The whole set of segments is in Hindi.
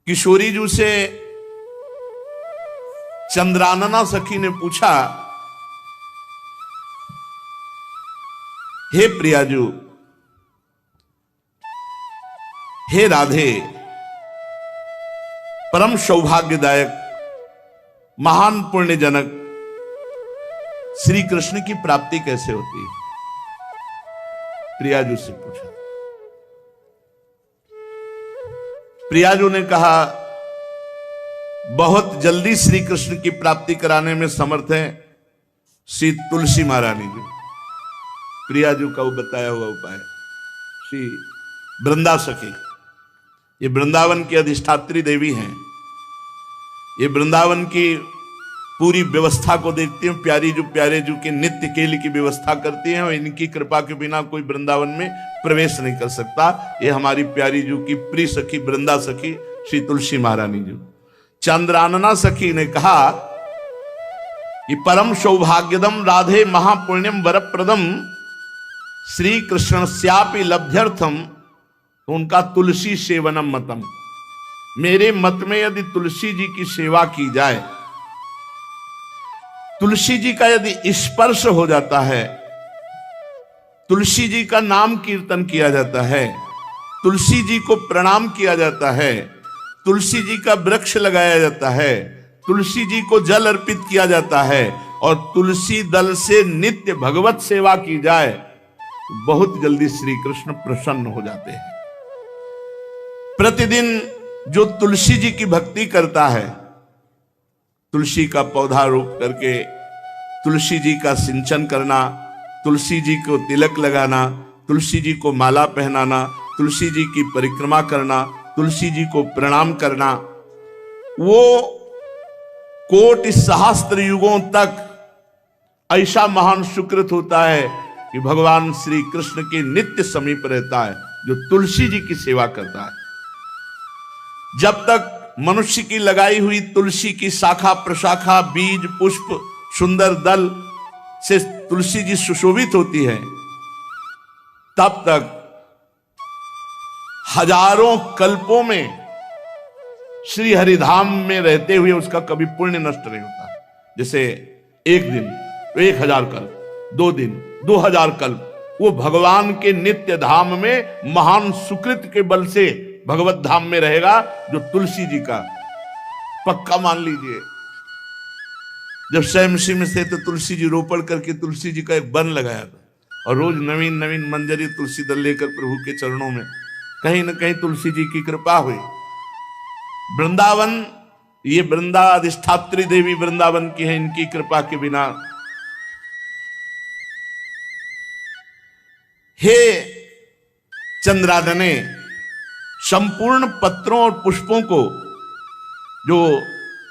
किशोरी जी से चंद्रानना सखी ने पूछा, हे प्रियाजू, हे राधे, परम सौभाग्यदायक महान पुण्यजनक श्री कृष्ण की प्राप्ति कैसे होती है? प्रियाजू से पूछा। प्रियाजू ने कहा, बहुत जल्दी श्री कृष्ण की प्राप्ति कराने में समर्थ है श्री तुलसी महारानी जी। प्रियाजू का वो बताया हुआ उपाय श्री वृंदा सखी, ये वृंदावन की अधिष्ठात्री देवी हैं, ये वृंदावन की पूरी व्यवस्था को देखती हैं। प्यारे जू के नित्य केली की व्यवस्था करती हैं और इनकी कृपा के बिना कोई वृंदावन में प्रवेश नहीं कर सकता। ये हमारी प्यारी जू की प्रिय सखी वृंदा सखी श्री तुलसी महारानी जी। चंद्रानना सखी ने कहा कि परम सौभाग्यदम राधे महापुण्यम वरप्रदम श्री कृष्ण श्यापि लब्ध्यर्थम, तो उनका तुलसी सेवनम मतम, मेरे मत में यदि तुलसी जी की सेवा की जाए, तुलसी जी का यदि स्पर्श हो जाता है, तुलसी जी का नाम कीर्तन किया जाता है, तुलसी जी को प्रणाम किया जाता है, तुलसी जी का वृक्ष लगाया जाता है, तुलसी जी को जल अर्पित किया जाता है और तुलसी दल से नित्य भगवत सेवा की जाए, बहुत जल्दी श्री कृष्ण प्रसन्न हो जाते हैं। प्रतिदिन जो तुलसी जी की भक्ति करता है, तुलसी का पौधा रोप करके तुलसी जी का सिंचन करना, तुलसी जी को तिलक लगाना, तुलसी जी को माला पहनाना, तुलसी जी की परिक्रमा करना, तुलसी जी को प्रणाम करना, वो कोटि सहस्त्र युगों तक ऐसा महान सुकृत होता है कि भगवान श्री कृष्ण के नित्य समीप रहता है जो तुलसी जी की सेवा करता है। जब तक मनुष्य की लगाई हुई तुलसी की शाखा प्रशाखा बीज पुष्प सुंदर दल से तुलसी जी सुशोभित होती है, तब तक हजारों कल्पों में श्री हरिधाम में रहते हुए उसका कभी पुण्य नष्ट नहीं होता। जैसे एक दिन 1000 कल्प, 2 दिन 2000 कल्प, वो भगवान के नित्य धाम में महान सुकृत के बल से भगवत धाम में रहेगा, जो तुलसी जी का पक्का मान लीजिए। जब स्वयं में से तो तुलसी जी रोपण करके तुलसी जी का एक वन लगाया था और रोज नवीन नवीन मंजरी तुलसी दल लेकर प्रभु के चरणों में, कहीं न कहीं तुलसी जी की कृपा हुई। वृंदावन, ये वृंदा अधिष्ठात्री देवी वृंदावन की है, इनकी कृपा के बिना। हे चंद्रादने, संपूर्ण पत्रों और पुष्पों को जो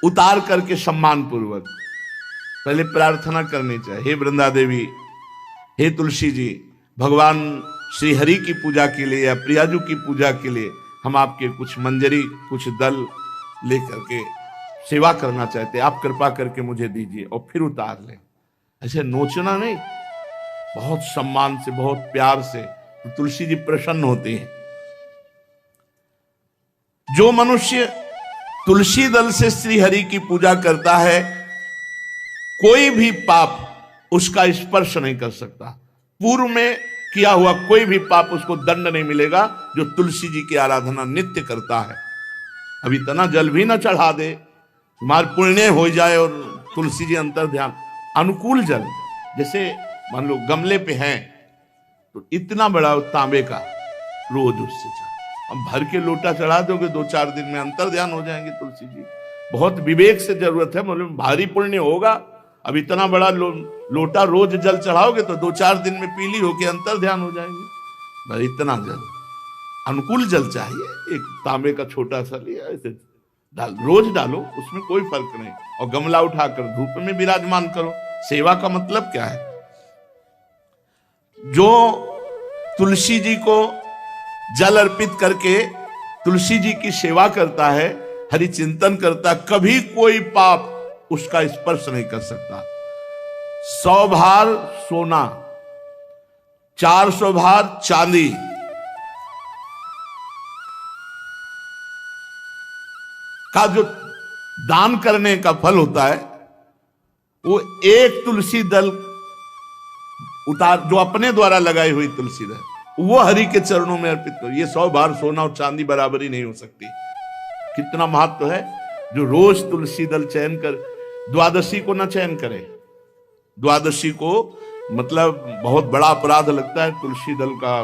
उतार करके सम्मान पूर्वक पहले प्रार्थना करनी चाहिए, हे वृंदा देवी, हे तुलसी जी, भगवान श्री हरि की पूजा के लिए या प्रियाजू की पूजा के लिए हम आपके कुछ मंजरी कुछ दल लेकर के सेवा करना चाहते हैं, आप कृपा करके मुझे दीजिए, और फिर उतार लें। ऐसे नोचना नहीं, बहुत सम्मान से बहुत प्यार से, तो तुलसी जी प्रसन्न होते हैं। जो मनुष्य तुलसी दल से श्री हरि की पूजा करता है, कोई भी पाप उसका स्पर्श नहीं कर सकता। पूर्व में किया हुआ कोई भी पाप उसको दंड नहीं मिलेगा, जो तुलसी जी की आराधना नित्य करता है। अब इतना जल भी ना चढ़ा दे, तुम्हारे पुण्य हो जाए और तुलसी जी अंतर ध्यान, अनुकूल जल, जैसे मान लो गमले पे हैं तो इतना बड़ा तांबे का रोज उससे चढ़ा, हम भर के लोटा चढ़ा दोगे 2-4 दिन में अंतर ध्यान हो जाएंगे तुलसी जी। बहुत विवेक से जरूरत है, मतलब भारी पुण्य होगा। अब इतना बड़ा लोटा रोज जल चढ़ाओगे तो 2-4 दिन में पीली होके अंतर ध्यान हो जाएंगे। इतना जल, अनुकूल जल चाहिए, एक तांबे का छोटा सा लिया, ऐसे रोज डालो, उसमें कोई फर्क नहीं, और गमला उठाकर धूप में विराजमान करो। सेवा का मतलब क्या है? जो तुलसी जी को जल अर्पित करके तुलसी जी की सेवा करता है, हरि चिंतन करता, कभी कोई पाप उसका स्पर्श नहीं कर सकता। 100 भार सोना, 400 भार चांदी, का जो दान करने का फल होता है, वो एक तुलसी दल उतार, जो अपने द्वारा लगाई हुई तुलसी दल, वो हरि के चरणों में अर्पित करो। ये 100 बार सोना और चांदी बराबरी नहीं हो सकती। कितना महत्व है। जो रोज तुलसी दल चयन कर, द्वादशी को ना चयन करे। द्वादशी को मतलब बहुत बड़ा अपराध लगता है तुलसी दल का,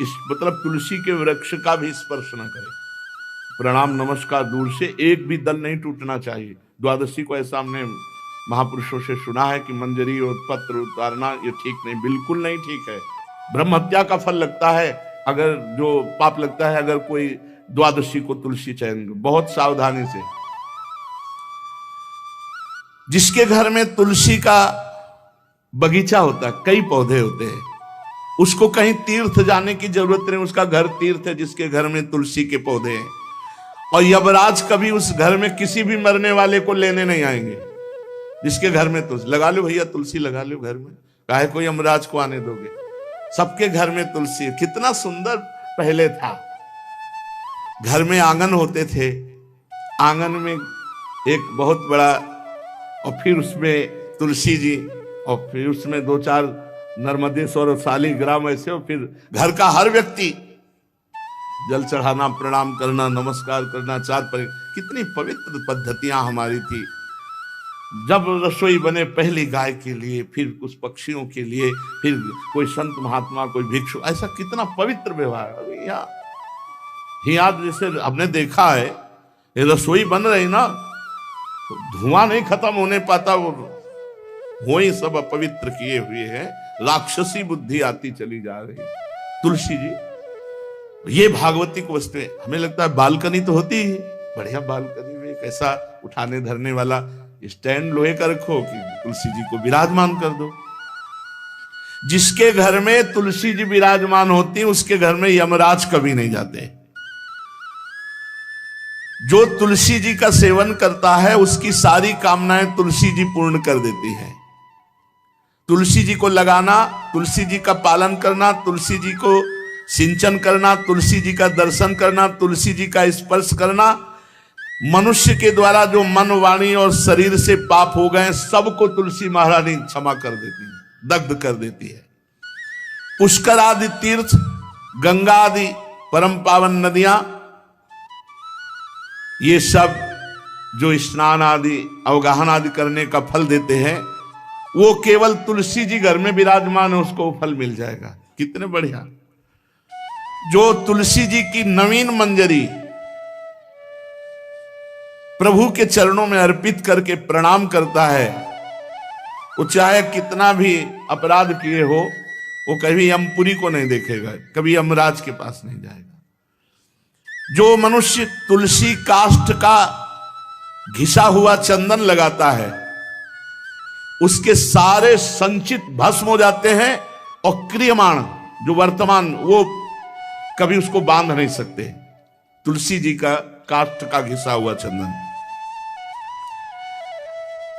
इस मतलब तुलसी के वृक्ष का भी स्पर्श न करे। प्रणाम नमस्कार दूर से, एक भी दल नहीं टूटना चाहिए। द्वादशी को ऐसा हमने महापुरुषों से सुना है कि मंजरी और पत्र उतारना ये ठीक नहीं, बिल्कुल नहीं ठीक है। ब्रह्म हत्या का फल लगता है, अगर जो पाप लगता है अगर कोई द्वादशी को तुलसी चयन, बहुत सावधानी से। जिसके घर में तुलसी का बगीचा होता है, कई पौधे होते हैं, उसको कहीं तीर्थ जाने की जरूरत नहीं, उसका घर तीर्थ है जिसके घर में तुलसी के पौधे हैं। और यमराज कभी उस घर में किसी भी मरने वाले को लेने नहीं आएंगे। जिसके घर में तुलसी, लगा लो भैया तुलसी लगा लो घर में, काहे कोई यमराज को आने दोगे। सबके घर में तुलसी। कितना सुंदर पहले था। घर में आंगन होते थे, आंगन में एक बहुत बड़ा, और फिर उसमें तुलसी जी, और फिर उसमें 2-4 नर्मदेश्वर और शालिग्राम ऐसे, और फिर घर का हर व्यक्ति जल चढ़ाना, प्रणाम करना, नमस्कार करना, कितनी पवित्र पद्धतियां हमारी थी। जब रसोई बने पहली गाय के लिए, फिर कुछ पक्षियों के लिए, फिर कोई संत महात्मा, कोई भिक्षु, ऐसा कितना पवित्र व्यवहार। अभी यहाँ जैसे हमने देखा है, ये रसोई बन रही ना, तो धुआं नहीं खत्म होने पाता, वो ही सब अपवित्र किए हुए हैं। राक्षसी बुद्धि आती चली जा रही। तुलसी जी, ये भागवती को वस्तु है। हमें लगता है बालकनी तो होती ही, बढ़िया बालकनी में कैसा उठाने धरने वाला स्टैंड लोहे का रखो कि तुलसी जी को विराजमान कर दो। जिसके घर में तुलसी जी विराजमान होती, उसके घर में यमराज कभी नहीं जाते। जो तुलसी जी का सेवन करता है, उसकी सारी कामनाएं तुलसी जी पूर्ण कर देती हैं। तुलसी जी को लगाना, तुलसी जी का पालन करना, तुलसी जी को सिंचन करना, तुलसी जी का दर्शन करना, तुलसी जी का स्पर्श करना, मनुष्य के द्वारा जो मन, वाणी और शरीर से पाप हो गए, सबको तुलसी महारानी क्षमा कर देती है, दग्ध कर देती है। पुष्कर आदि तीर्थ, गंगा आदि परम पावन नदियां, ये सब जो स्नान आदि, अवगाहन आदि करने का फल देते हैं, वो केवल तुलसी जी घर में विराजमान है, उसको फल मिल जाएगा। कितने बढ़िया। जो तुलसी जी की नवीन मंजरी प्रभु के चरणों में अर्पित करके प्रणाम करता है, वो चाहे कितना भी अपराध किए हो, वो कभी यमपुरी को नहीं देखेगा, कभी यमराज के पास नहीं जाएगा। जो मनुष्य तुलसी काष्ठ का घिसा हुआ चंदन लगाता है, उसके सारे संचित भस्म हो जाते हैं, और क्रियमाण जो वर्तमान, वो कभी उसको बांध नहीं सकते। तुलसी जी का काष्ठ का घिसा हुआ चंदन।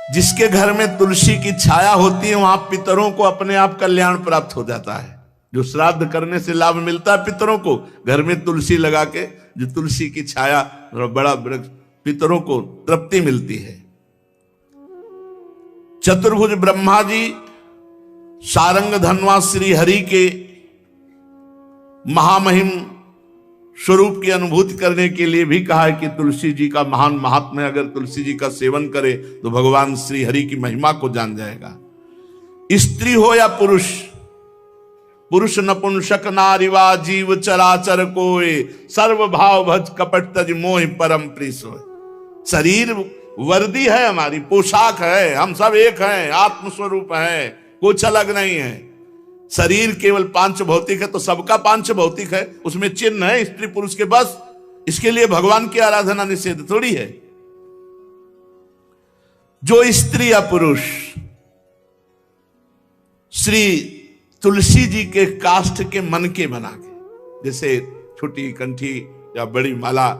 जिसके घर में तुलसी की छाया होती है, वहां पितरों को अपने आप कल्याण प्राप्त हो जाता है। जो श्राद्ध करने से लाभ मिलता है पितरों को, घर में तुलसी लगा के, जो तुलसी की छाया, बड़ा वृक्ष, पितरों को तृप्ति मिलती है। चतुर्भुज ब्रह्मा जी सारंग धनवा श्री हरि के महामहिम स्वरूप की अनुभूति करने के लिए भी कहा है कि तुलसी जी का महान महात्म्य, अगर तुलसी जी का सेवन करे तो भगवान श्री हरि की महिमा को जान जाएगा। स्त्री हो या पुरुष, पुरुष नपुंसक नारीवा जीव चराचर कोय, सर्व भाव भज कपट तज मोह परम प्रीस होय। शरीर वर्दी है, हमारी पोशाक है, हम सब एक हैं, आत्मस्वरूप है, कुछ अलग नहीं है। शरीर केवल पांच भौतिक है, तो सबका पांच भौतिक है, उसमें चिन्ह है स्त्री पुरुष के, बस। इसके लिए भगवान की आराधना निषेध थोड़ी है। जो स्त्री या पुरुष श्री तुलसी जी के काष्ठ के मन के बना के, जैसे छोटी कंठी या बड़ी माला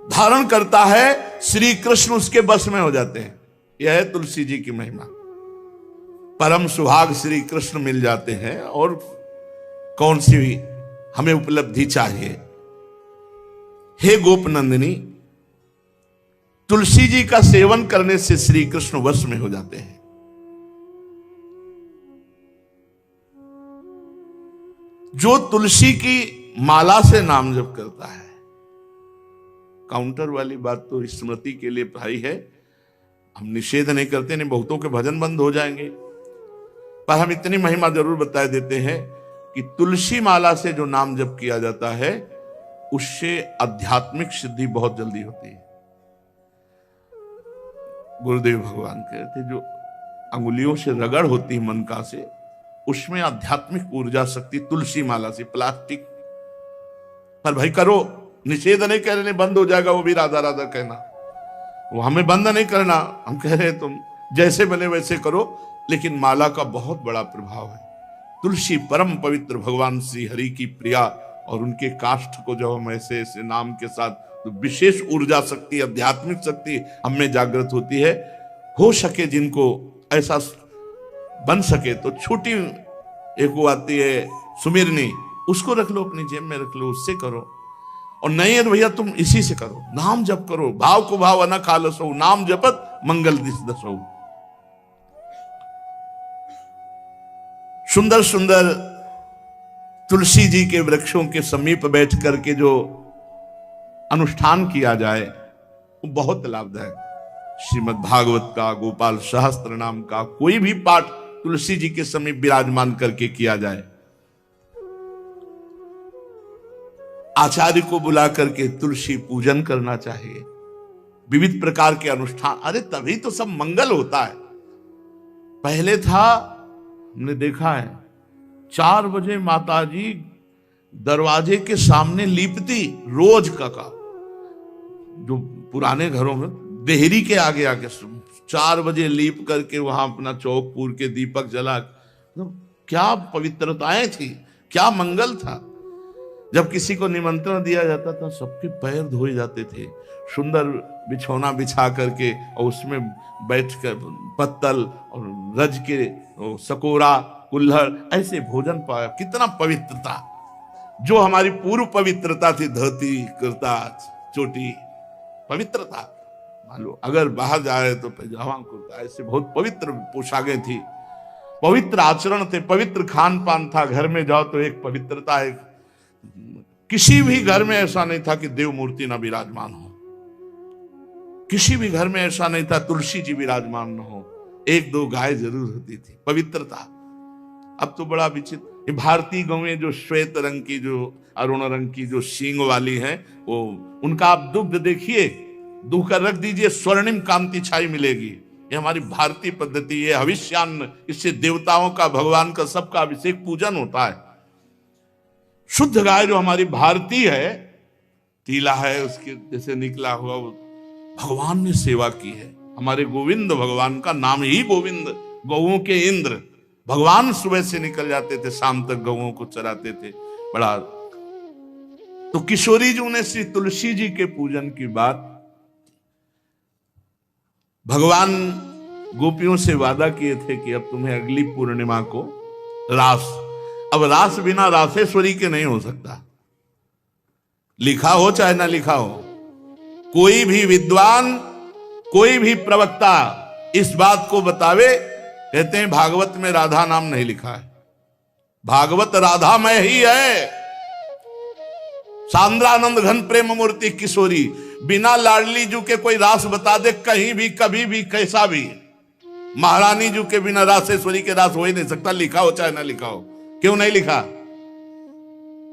धारण करता है, श्री कृष्ण उसके बस में हो जाते हैं। यह है तुलसी जी की महिमा। परम सुहाग श्री कृष्ण मिल जाते हैं, और कौन सी भी हमें उपलब्धि चाहिए। हे गोप नंदिनी, तुलसी जी का सेवन करने से श्री कृष्ण वश में हो जाते हैं। जो तुलसी की माला से नाम जप करता है, काउंटर वाली बात तो स्मृति के लिए भाई है, हम निषेध नहीं करते, नहीं बहुतों के भजन बंद हो जाएंगे, पर हम इतनी महिमा जरूर बता देते हैं कि तुलसी माला से जो नाम जप किया जाता है उससे आध्यात्मिक सिद्धि बहुत जल्दी होती है। गुरुदेव भगवान कहते जो अंगुलियों से रगड़ होती है मन का से, उसमें आध्यात्मिक ऊर्जा शक्ति तुलसी माला से। प्लास्टिक पर भाई करो, निषेध नहीं कह रहे, बंद हो जाएगा वो भी राधा राधा कहना, वो हमें बंद नहीं करना, हम कह रहे तुम जैसे बने वैसे करो, लेकिन माला का बहुत बड़ा प्रभाव है। तुलसी परम पवित्र भगवान श्री हरि की प्रिया, और उनके काष्ठ को जब हम ऐसे ऐसे नाम के साथ, तो विशेष ऊर्जा शक्ति, आध्यात्मिक शक्ति हमें जागृत होती है। हो सके जिनको ऐसा बन सके तो छोटी एक वो आती है सुमिरनी, उसको रख लो, अपनी जेब में रख लो, उससे करो। और नहीं है तो भैया तुम इसी से करो, नाम जप करो, भाव को भाव अना खालसो, नाम जपत मंगल दिस दसो। सुंदर सुंदर तुलसी जी के वृक्षों के समीप बैठ करके जो अनुष्ठान किया जाए वो बहुत लाभदायक। श्रीमद् भागवत का, गोपाल सहस्त्र नाम का कोई भी पाठ तुलसी जी के समीप विराजमान करके किया जाए, आचार्य को बुला करके तुलसी पूजन करना चाहिए, विविध प्रकार के अनुष्ठान, अरे तभी तो सब मंगल होता है। पहले था, हमने देखा है, 4 बजे माताजी दरवाजे के सामने लीपती रोज का, जो पुराने घरों में देहरी के आगे आके 4 बजे लीप करके वहां अपना चौक पूर के दीपक जला, तो क्या पवित्रताएं थी, क्या मंगल था। जब किसी को निमंत्रण दिया जाता था सबके पैर धोए जाते थे, सुंदर बिछौना बिछा करके और उसमें बैठ कर पत्तल और रज के सकोरा कुल्हड़ ऐसे भोजन पाया, कितना पवित्रता। जो हमारी पूर्व पवित्रता थी, धोती कुर्ता चोटी, पवित्रता। मान लो अगर बाहर जा रहे तो पैजामा कुर्ता, ऐसे बहुत पवित्र पोशाकें थी, पवित्र आचरण थे, पवित्र खान पान था। घर में जाओ तो एक पवित्रता है, किसी भी घर में ऐसा नहीं था कि देव मूर्ति ना विराजमान हो, किसी भी घर में ऐसा नहीं था तुलसी जी विराजमान न हो, 1-2 गाय जरूर होती थी, पवित्रता। अब तो बड़ा विचित्र, भारतीय गौएं जो श्वेत रंग की, जो अरुण रंग की, जो सींग वाली हैं, वो उनका आप दुग्ध देखिए, दूह कर रख दीजिए, स्वर्णिम कांति छाई मिलेगी। ये हमारी भारतीय पद्धति, ये हविष्यान्न, इससे देवताओं का, भगवान का, सबका अभिषेक पूजन होता है। शुद्ध गाय जो हमारी भारतीय है, टीला है उसके जैसे निकला हुआ, वो भगवान ने सेवा की है। हमारे गोविंद भगवान का नाम ही गोविंद, गौओं के इंद्र। भगवान सुबह से निकल जाते थे, शाम तक गौओं को चराते थे, बड़ा। तो किशोरी जी ने श्री तुलसी जी के पूजन की बात, भगवान गोपियों से वादा किए थे कि अब तुम्हें अगली पूर्णिमा को रास, अब रास बिना रासेश्वरी के नहीं हो सकता, लिखा हो चाहे ना लिखा हो। कोई भी विद्वान, कोई भी प्रवक्ता इस बात को बतावे, कहते हैं भागवत में राधा नाम नहीं लिखा है, भागवत राधामय ही है। सांद्रानंद घन प्रेम मूर्ति किशोरी, बिना लाडली जू के कोई रास बता दे कहीं भी, कभी भी, कैसा भी। महारानी जू के बिना रासेश्वरी के रास हो ही नहीं सकता, लिखा हो चाहे ना लिखा हो। क्यों नहीं लिखा?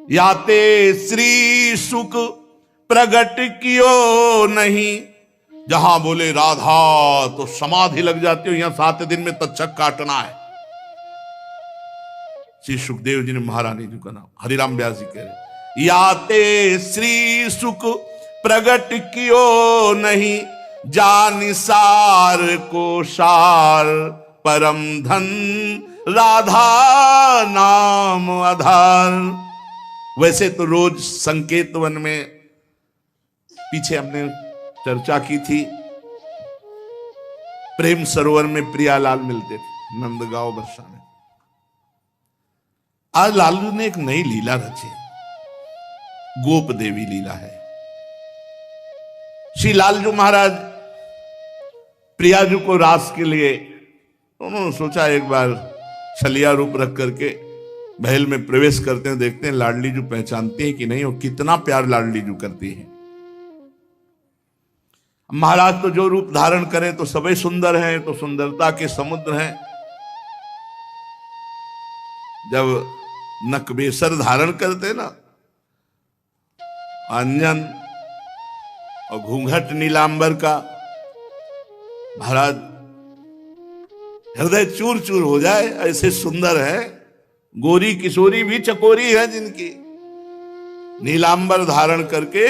याते श्री सुख प्रगट कियो नहीं, जहां बोले राधा तो समाधि लग जाती हो, यहां 7 दिन में तक्षक काटना है। श्री सुखदेव जी ने महारानी जी का नाम, हरिराम व्यास जी कह रहे, याते श्री सुख प्रगट कियो नहीं, जानि सार को सार परम धन, राधा नाम आधार। वैसे तो रोज संकेत वन में, पीछे हमने चर्चा की थी, प्रेम सरोवर में प्रियालाल मिलते थे नंदगांव बरसा में। आज लालू ने एक नई लीला रची, गोप देवी लीला है। श्री लालजू महाराज प्रियाजू को रास के लिए उन्होंने सोचा एक बार छलिया रूप रख करके महल में प्रवेश करते हैं, देखते हैं लाडली जू पहचानती है कि नहीं, और कितना प्यार लाडली जू करती है। महाराज तो जो रूप धारण करें तो सभी सुंदर हैं, तो सुंदरता के समुद्र हैं। जब नकबेसर धारण करते ना, अंजन और घूंघट नीलांबर का, महाराज हृदय चूर चूर हो जाए, ऐसे सुंदर है। गोरी किशोरी भी चकोरी है जिनकी, नीलांबर धारण करके।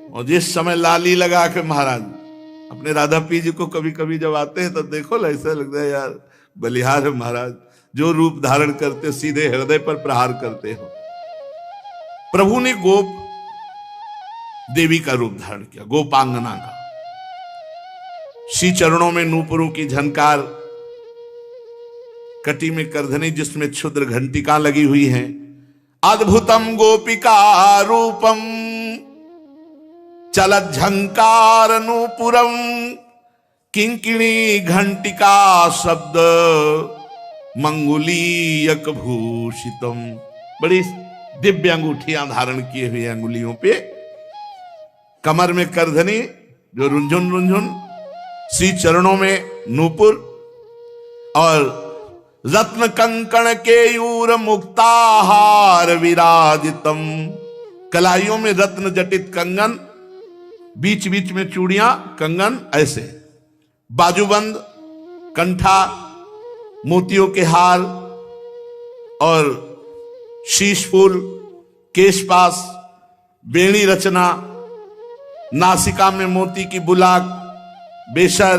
और जिस समय लाली लगा के महाराज अपने राधा पी जी को कभी कभी जब आते हैं तो देखो ऐसा लगता है यार बलिहार है महाराज, जो रूप धारण करते सीधे हृदय पर प्रहार करते हो। प्रभु ने गोप देवी का रूप धारण किया, गोपांगना का। श्री चरणों में नूपुरों की झनकार, कटी में करधनी जिसमें क्षुद्र घंटिका लगी हुई हैं। अद्भुतम गोपिका रूपम चलत झंकार नूपुरम किंकिणी घंटिका शब्द मंगुलीयक भूषितम। बड़ी दिव्य अंगूठियां धारण किए हुए अंगुलियों पे, कमर में करधनी जो रुंझुन रुंझुन, श्री चरणों में नूपुर और रत्न कंकण केयूर मुक्ताहार विराजितम। कलाइयों में रत्न जटित कंगन, बीच बीच में चूड़ियां कंगन, ऐसे बाजूबंद, कंठा मोतियों के हार और शीश फूल, केशपास, बेणी रचना, नासिका में मोती की बुलाक, बेशर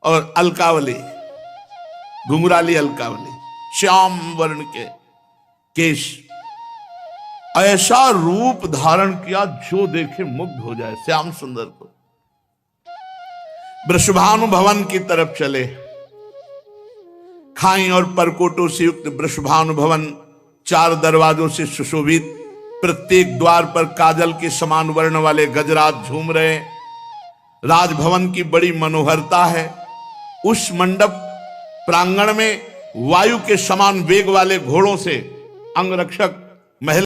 और अलकावली, घुंघराली अलकावली, श्याम वर्ण के केश। ऐसा रूप धारण किया जो देखे मुग्ध हो जाए श्याम सुंदर को। वृषभानु भवन की तरफ चले। खाई और परकोटों से युक्त वृषभानु भवन 4 दरवाजों से सुशोभित, प्रत्येक द्वार पर काजल के समान वर्ण वाले गजराज झूम रहे। राजभवन की बड़ी मनोहरता है। उस मंडप प्रांगण में वायु के समान वेग वाले घोड़ों से अंगरक्षक महल